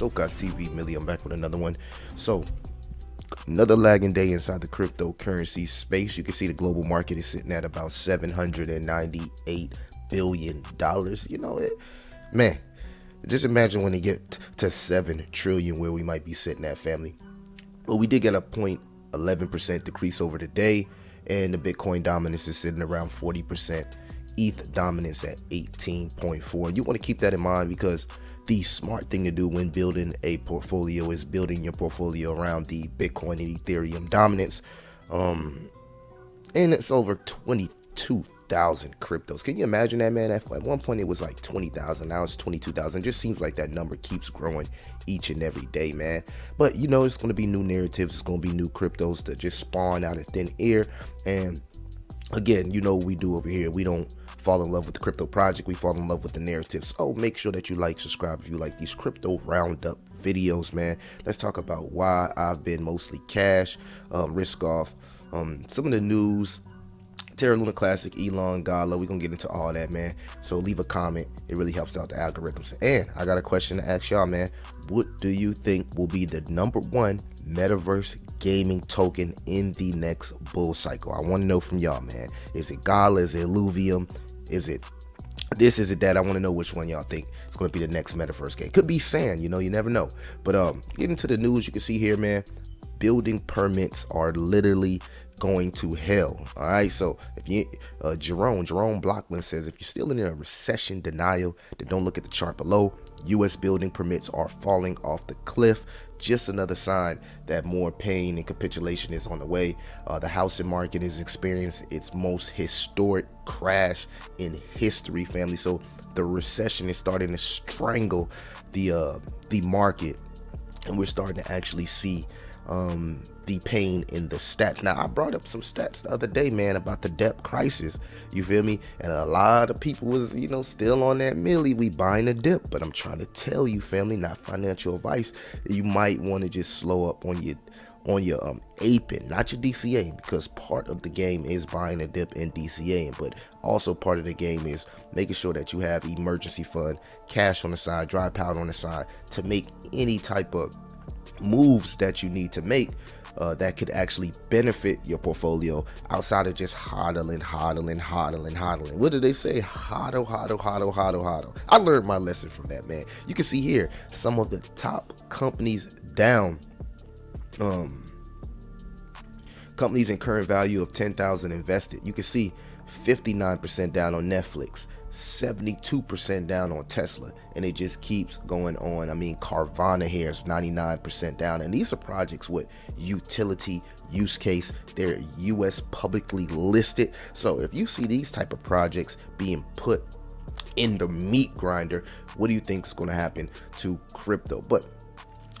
Soap Guys TV, Millie. I'm back with another one. So, another lagging day inside the cryptocurrency space. You can see the global market is sitting at about $798 billion. You know it, man. Just imagine when they get to 7 trillion, where we might be sitting at, family. Well, we did get a 0.11% decrease over the day, and the Bitcoin dominance is sitting around 40%. ETH dominance at 18.4. You want to keep that in mind, because the smart thing to do when building a portfolio is building your portfolio around the Bitcoin and Ethereum dominance. And it's over 22,000 cryptos. Can you imagine that, man? At one point it was like 20,000. Now it's 22,000. It just seems like that number keeps growing each and every day, man. But you know, it's going to be new narratives. It's going to be new cryptos that just spawn out of thin air. And again, you know what we do over here. We don't fall in love with the crypto project. We fall in love with the narratives. So make sure that you like, subscribe if you like these crypto roundup videos, man. Let's talk about why I've been mostly cash, risk off, some of the news, Terra Luna Classic, Elon, Gala. We're gonna get into all that, man. So leave a comment. It really helps out the algorithms. And I got a question to ask y'all, man. What do you think will be the #1 metaverse gaming token in the next bull cycle? I want to know from y'all, man. Is it Gala? Is it Illuvium? Is it this? Is it that? I want to know which one y'all think is going to be the next metaverse game. Could be Sand, you know, you never know. But getting to the news, you can see here, man, building permits are literally going to hell. All right, so if you Jerome Blockland says, if you're still in a recession denial, then don't look at the chart below. U.S. building permits are falling off the cliff. Just another sign that more pain and capitulation is on the way. The housing market is experiencing its most historic crash in history, family. So the recession is starting to strangle the market, and we're starting to actually see the pain in the stats. Now, I brought up some stats the other day, man, about the debt crisis, you feel me? And a lot of people was, you know, still on that Millie, we buying a dip. But I'm trying to tell you, family, not financial advice, you might want to just slow up on your aping, not your DCA, because part of the game is buying a dip and DCA, but also part of the game is making sure that you have emergency fund, cash on the side, dry powder on the side to make any type of moves that you need to make that could actually benefit your portfolio outside of just hodling. What do they say? Hodl. I learned my lesson from that, man. You can see here some of the top companies down. Companies in current value of 10,000 invested. You can see 59% down on Netflix, 72% down on Tesla, and it just keeps going on. I mean, Carvana here is 99% down, and these are projects with utility use case. They're US publicly listed. So if you see these type of projects being put in the meat grinder, what do you think is going to happen to crypto? But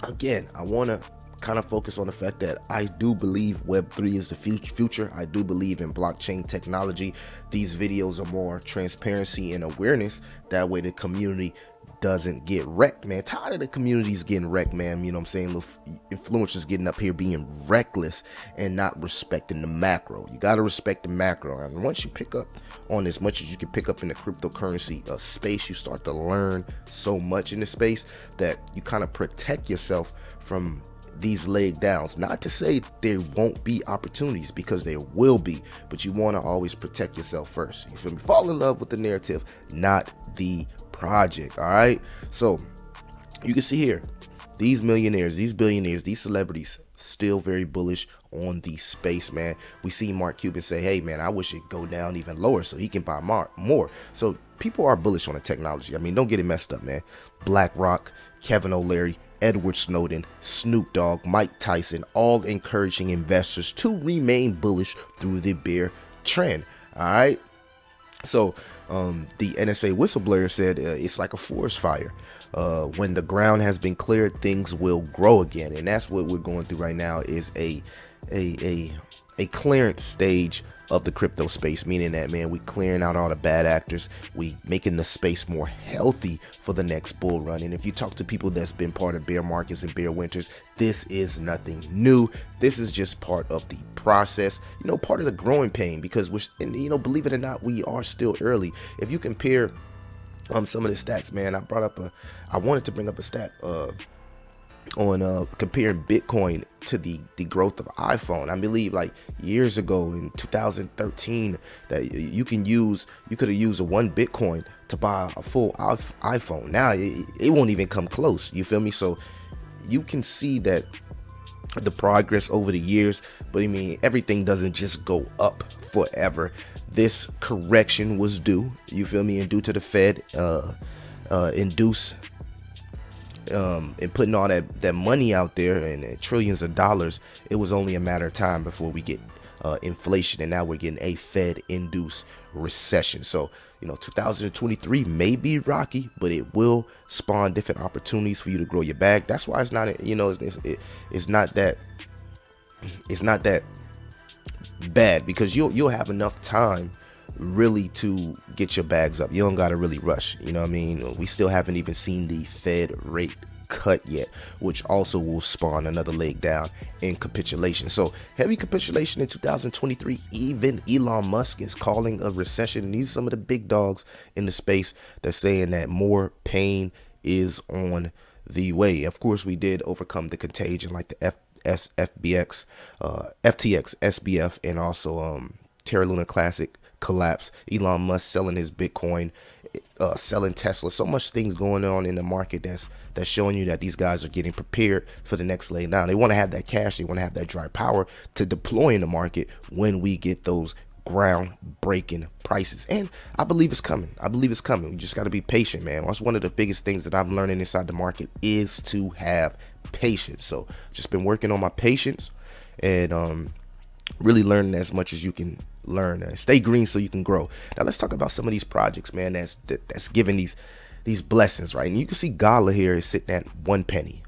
again, I want to kind of focus on the fact that I do believe Web3 is the future. I do believe in blockchain technology. These videos are more transparency and awareness. That way the community doesn't get wrecked, man. Tired of the communities getting wrecked, man. You know what I'm saying? Little influencers getting up here being reckless and not respecting the macro. You got to respect the macro. And once you pick up on as much as you can pick up in the cryptocurrency space, you start to learn so much in the space that you kind of protect yourself from these leg downs. Not to say there won't be opportunities, because there will be, but you want to always protect yourself first. You feel me? Fall in love with the narrative, not the project. All right, so you can see here these millionaires, these billionaires, these celebrities still very bullish on the space, man. We see Mark Cuban say, hey man, I wish it'd go down even lower so he can buy more. So people are bullish on the technology. I mean, don't get it messed up, man. BlackRock, Kevin O'Leary, Edward Snowden, Snoop Dogg, Mike Tyson, all encouraging investors to remain bullish through the bear trend. All right. So the NSA whistleblower said it's like a forest fire. When the ground has been cleared, things will grow again. And that's what we're going through right now, is a clearance stage of the crypto space, meaning that, man, we clearing out all the bad actors, we making the space more healthy for the next bull run. And if you talk to people that's been part of bear markets and bear winters, this is nothing new. This is just part of the process, you know, part of the growing pain, because we're, and, you know, believe it or not, we are still early. If you compare some of the stats, man, I wanted to bring up a stat on comparing Bitcoin to the growth of iPhone. I believe like years ago in 2013 that you could have used a 1 Bitcoin to buy a full iPhone. Now it won't even come close. You feel me? So you can see that the progress over the years, but I mean, everything doesn't just go up forever. This correction was due, you feel me, and due to the Fed induce and putting all that money out there and trillions of dollars, it was only a matter of time before we get inflation, and now we're getting a Fed-induced recession. So 2023 may be rocky, but it will spawn different opportunities for you to grow your bag. That's why it's not it's not that bad, because you'll have enough time really to get your bags up. You don't gotta really rush. You know what I mean? We still haven't even seen the Fed rate cut yet, which also will spawn another leg down in capitulation. So heavy capitulation in 2023. Even Elon Musk is calling a recession. And these are some of the big dogs in the space that's saying that more pain is on the way. Of course, we did overcome the contagion, like the FTX, SBF, and also Terra Luna Classic collapse. Elon Musk selling his Bitcoin, selling Tesla. So much things going on in the market that's showing you that these guys are getting prepared for the next leg down. They want to have that cash. They want to have that dry power to deploy in the market when we get those ground-breaking prices. And I believe it's coming. We just got to be patient, man. That's one of the biggest things that I'm learning inside the market, is to have patience. So just been working on my patience and really learning as much as you can learn. Stay green so you can grow. Now let's talk about some of these projects, man, that's giving these blessings, right? And you can see Gala here is sitting at 1 penny.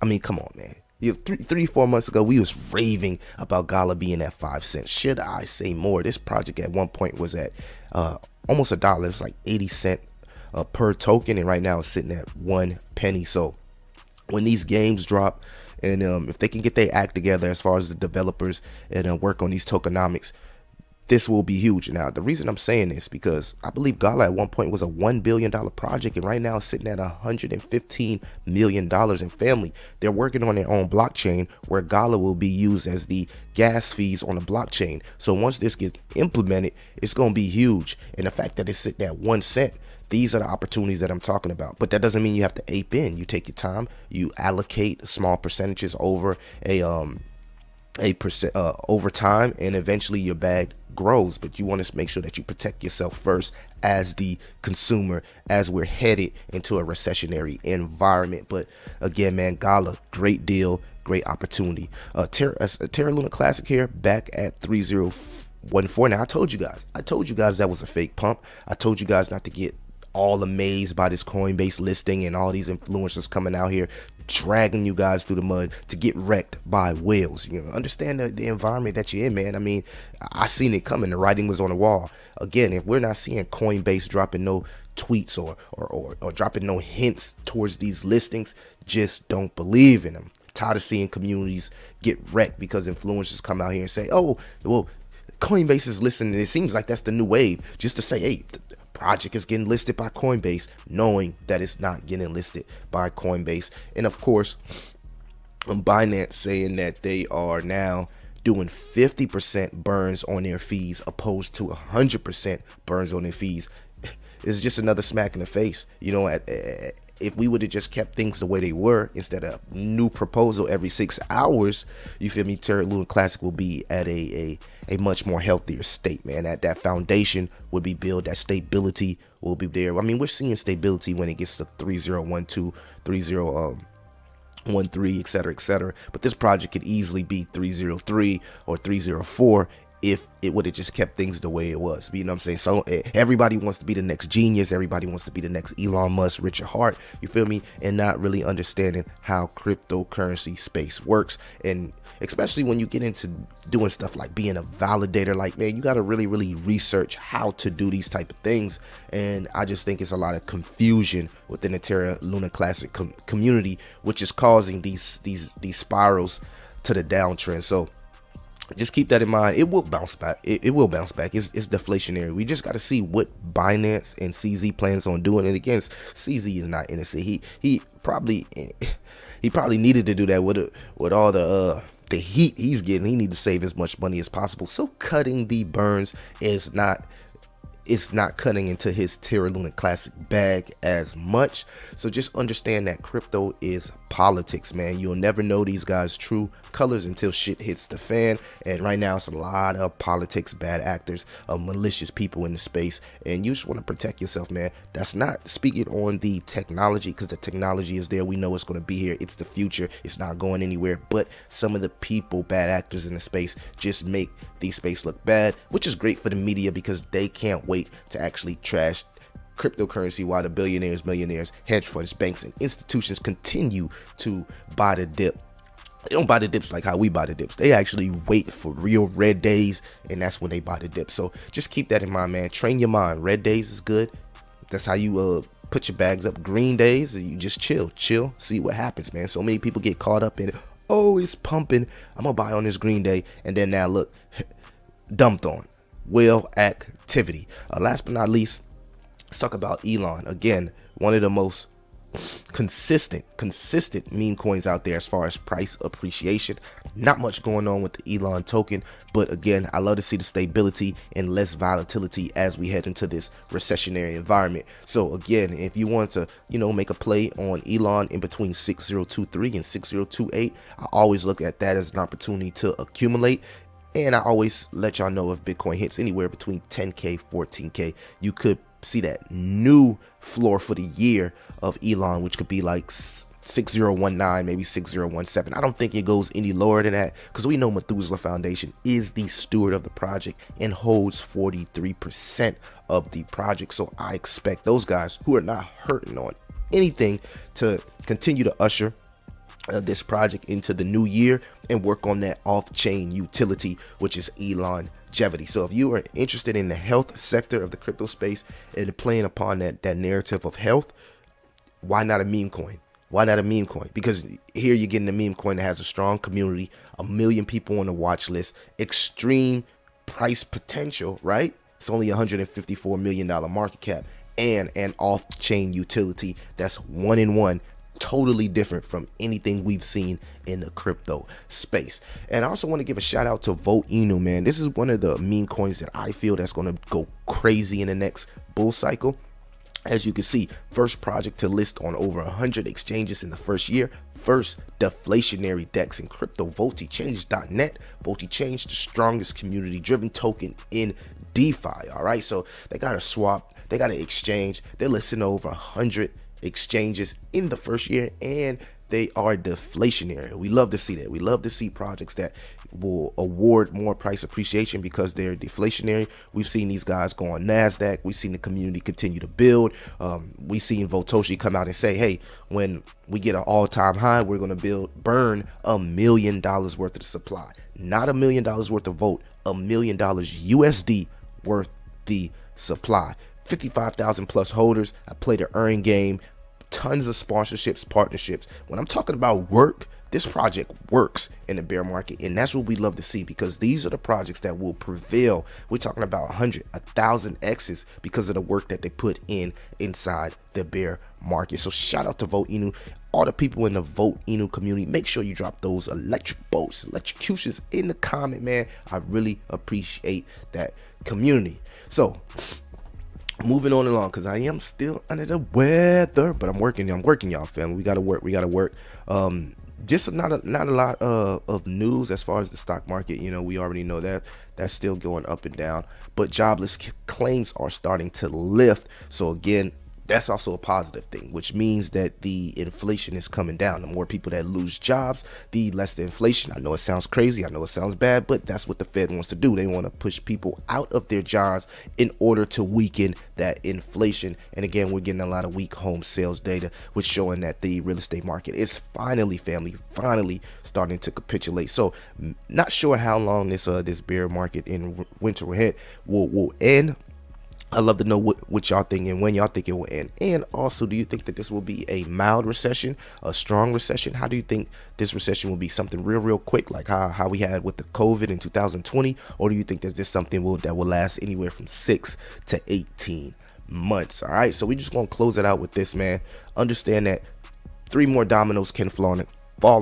I mean, come on, man. 3-4 months ago, we was raving about Gala being at 5 cents. Should I say more? This project at one point was at almost $1. It's like 80 cents per token, and right now it's sitting at 1 penny. So when these games drop, and if they can get their act together as far as the developers and work on these tokenomics, this will be huge. Now, the reason I'm saying this, because I believe Gala at one point was a $1 billion project, and right now it's sitting at $115 million. And family, they're working on their own blockchain where Gala will be used as the gas fees on the blockchain. So once this gets implemented, it's going to be huge. And the fact that it's sitting at 1 cent, these are the opportunities that I'm talking about. But that doesn't mean you have to ape in. You take your time, you allocate small percentages over over time, and eventually your bag grows. But you want to make sure that you protect yourself first as the consumer, as we're headed into a recessionary environment. But again, man, Gala, great deal, great opportunity. Terra Luna Classic here, back at 3014. Now I told you guys that was a fake pump. I told you guys not to get all amazed by this COINBASE listing and all these influencers coming out here dragging you guys through the mud to get wrecked by whales. Understand the environment that you're in, man. I mean, I seen it coming. The writing was on the wall. Again, if we're not seeing COINBASE dropping no tweets or dropping no hints towards these listings, just don't believe in them. Tired of seeing communities get wrecked because influencers come out here and say, oh, well, COINBASE is listening. It seems like that's the new wave, just to say, hey, project is getting listed by COINBASE, knowing that it's not getting listed by COINBASE. And of course, Binance saying that they are now doing 50% burns on their fees opposed to 100% burns on their fees. It's just another smack in the face. If we would have just kept things the way they were, instead of new proposal every 6 hours, you feel me, Terra Luna Classic will be at a much more healthier state, man. That foundation would be built, that stability will be there. I mean, we're seeing stability when it gets to 3012, 3013, etc. But this project could easily be 303 or 304 if it would have just kept things the way it was. You know what I'm saying? So everybody wants to be the next genius. Everybody wants to be the next Elon Musk, Richard Hart, you feel me? And not really understanding how cryptocurrency space works. And especially when you get into doing stuff like being a validator, like, man, you got to really, really research how to do these type of things. And I just think it's a lot of confusion within the Terra Luna Classic community, which is causing these spirals to the downtrend. So just keep that in mind. It will bounce back. It will bounce back. It's deflationary. We just got to see what Binance and CZ plans on doing. And again, CZ is not innocent. He probably needed to do that with all the heat he's getting. He need to save as much money as possible. So cutting the burns is not, it's not cutting into his Terra Luna Classic bag as much. So just understand that crypto is politics, man. You'll never know these guys' true colors until shit hits the fan. And right now it's a lot of politics, bad actors, malicious people in the space, and you just want to protect yourself, man. That's not speaking on the technology, because the technology is there. We know it's going to be here. It's the future. It's not going anywhere. But some of the people, bad actors in the space, just make the space look bad, which is great for the media because they can't wait to actually trash cryptocurrency while the billionaires, millionaires, hedge funds, banks, and institutions continue to buy the dip. They don't buy the dips like how we buy the dips. They actually wait for real red days, and that's when they buy the dip. So just keep that in mind, man. Train your mind. Red days is good. That's how you put your bags up. Green days, you just chill, see what happens, man. So many people get caught up in it. Oh, it's pumping, I'm gonna buy on this green day, and then now look, dumped on. Whale activity. Last but not least, let's talk about Elon. Again, one of the most consistent meme coins out there as far as price appreciation. Not much going on with the Elon token, but again, I love to see the stability and less volatility as we head into this recessionary environment. So again, if you want to, make a play on Elon in between 6023 and 6028, I always look at that as an opportunity to accumulate. And I always let y'all know if Bitcoin hits anywhere between 10K, 14K, you could see that new floor for the year of Elon, which could be like 6019, maybe 6017. I don't think it goes any lower than that because we know METHUSELAH Foundation is the steward of the project and holds 43% of the project. So I expect those guys who are not hurting on anything to continue to usher this project into the new year and work on that off-chain utility, which is Elon longevity. So if you are interested in the health sector of the crypto space and playing upon that narrative of health, why not a meme coin? Why not a meme coin? Because here you're getting a meme coin that has a strong community, 1 million people on the watch list, extreme price potential, right? It's only $154 million market cap, and an off-chain utility that's one-in-one, totally different from anything we've seen in the crypto space. And I also want to give a shout out to Vote Inu, man. This is one of the meme coins that I feel that's going to go crazy in the next bull cycle. As you can see, first project to list on over 100 exchanges in the first year, first deflationary DEX in crypto. VoltiChange.net. VoltiChange, the strongest community driven token in DeFi. All right, so they got a swap, they got an exchange, they're listing over 100 exchanges in the first year, and they are deflationary. We love to see that. We love to see projects that will award more price appreciation because they're deflationary. We've seen these guys go on NASDAQ. We've seen the community continue to build. We've seen Votoshi come out and say, hey, when we get an all-time high, we're going to burn $1 million worth of the supply. Not $1 million worth of Volt, $1 million USD worth the supply. 55,000 plus holders. I play the earn game. Tons of sponsorships, partnerships. When I'm talking about work, this project works in the bear market, and that's what we love to see, because these are the projects that will prevail. We're talking about 100, 1,000 X's because of the work that they put in inside the bear market. So shout out to Vote Inu, all the people in the Vote Inu community. Make sure you drop those electric bolts, electrocutions in the comment, man. I really appreciate that community. So moving on along, because I am still under the weather, but I'm working, y'all, family. We gotta work. Just not a lot of news as far as the stock market. We already know that that's still going up and down, but jobless claims are starting to lift. So again, that's also a positive thing, which means that the inflation is coming down. The more people that lose jobs, the less the inflation. I know it sounds crazy, I know it sounds bad, but that's what the Fed wants to do. They want to push people out of their jobs in order to weaken that inflation. And again, we're getting a lot of weak home sales data, which showing that the real estate market is finally starting to capitulate. So not sure how long this bear market in winter ahead will end. I'd love to know what y'all think and when y'all think it will end. And also, do you think that this will be a mild recession, a strong recession? How do you think this recession will be? Something real quick, like how we had with the COVID in 2020? Or do you think that this something that will last anywhere from 6 to 18 months? All right, so we just gonna close it out with this, man. Understand that 3 more dominoes can fall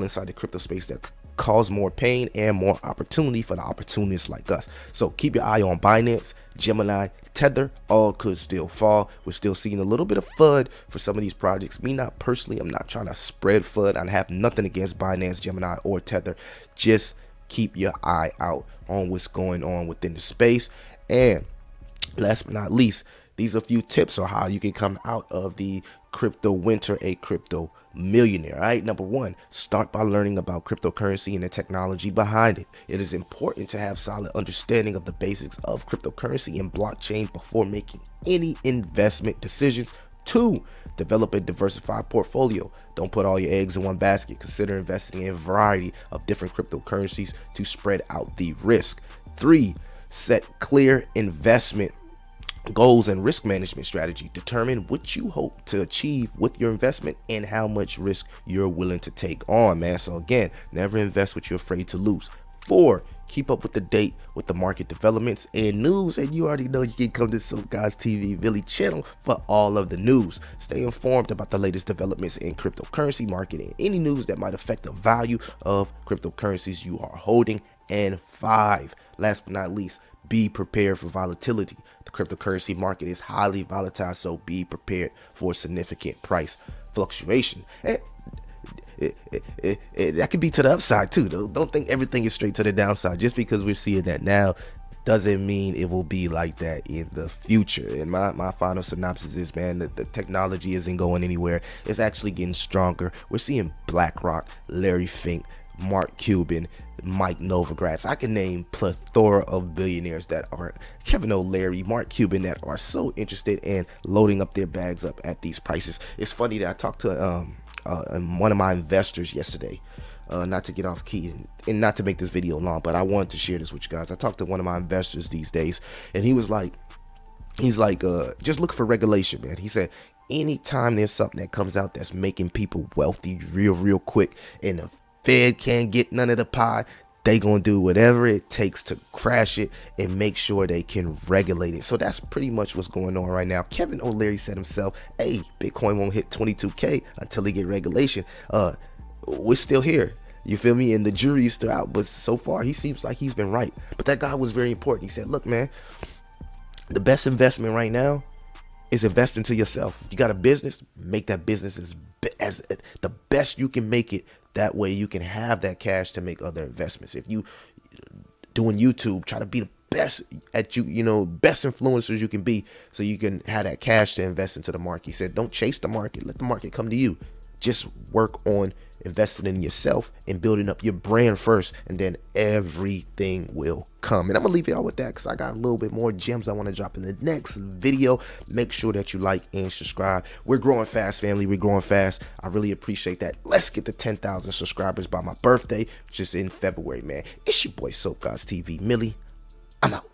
inside the crypto space that cause more pain and more opportunity for the opportunists like us. So keep your eye on Binance, Gemini, Tether. All could still fall. We're still seeing a little bit of FUD for some of these projects. Me, not personally, I'm not trying to spread FUD. I have nothing against Binance, Gemini, or Tether. Just keep your eye out on what's going on within the space. And last but not least, these are a few tips on how you can come out of the crypto winter a crypto millionaire. All right, number 1, start by learning about cryptocurrency and the technology behind it. It is important to have solid understanding of the basics of cryptocurrency and blockchain before making any investment decisions. 2, develop a diversified portfolio. Don't put all your eggs in one basket. Consider investing in a variety of different cryptocurrencies to spread out the risk. 3, set clear investment goals and risk management strategy. Determine what you hope to achieve with your investment and how much risk you're willing to take on, man. So again, never invest what you're afraid to lose. 4, keep up with the date with the market developments and news. And you already know you can come to Soap Guys TV Billy channel for all of the news. Stay informed about the latest developments in cryptocurrency market and any news that might affect the value of cryptocurrencies you are holding. And 5, last but not least, be prepared for volatility. The cryptocurrency market is highly volatile, so be prepared for significant price fluctuation. That could be to the upside too, though. Don't think everything is straight to the downside. Just because we're seeing that now doesn't mean it will be like that in the future. And my final synopsis is, man, that the technology isn't going anywhere. It's actually getting stronger. We're seeing BlackRock, Larry Fink, Mark Cuban, Mike Novogratz. I can name plethora of billionaires that are Kevin O'Leary, Mark Cuban, that are so interested in loading up their bags up at these prices. It's funny that I talked to one of my investors yesterday, not to get off key and not to make this video long, but I wanted to share this with you guys. I talked to one of my investors these days, and he's like, just look for regulation, man. He said, anytime there's something that comes out that's making people wealthy real quick, and the Fed can't get none of the pie, they gonna do whatever it takes to crash it and make sure they can regulate it. So that's pretty much what's going on right now. Kevin O'Leary said himself, hey, Bitcoin won't hit 22K until they get regulation. We're still here, you feel me? And the jury is still out, but so far he seems like he's been right. But that guy was very important. He said, look, man, the best investment right now is invest into yourself. If you got a business, make that business as the best you can make it. That way you can have that cash to make other investments. If you doing YouTube, try to be the best at best influencers you can be, so you can have that cash to invest into the market. He said, don't chase the market, let the market come to you. Just work on investing in yourself and building up your brand first, and then everything will come. And I'm gonna leave y'all with that because I got a little bit more gems I want to drop in the next video. Make sure that you like and subscribe. We're growing fast, family. We're growing fast. I really appreciate that. Let's get to 10,000 subscribers by my birthday, which is in February, man. It's your boy Soap Guys TV Millie. I'm out.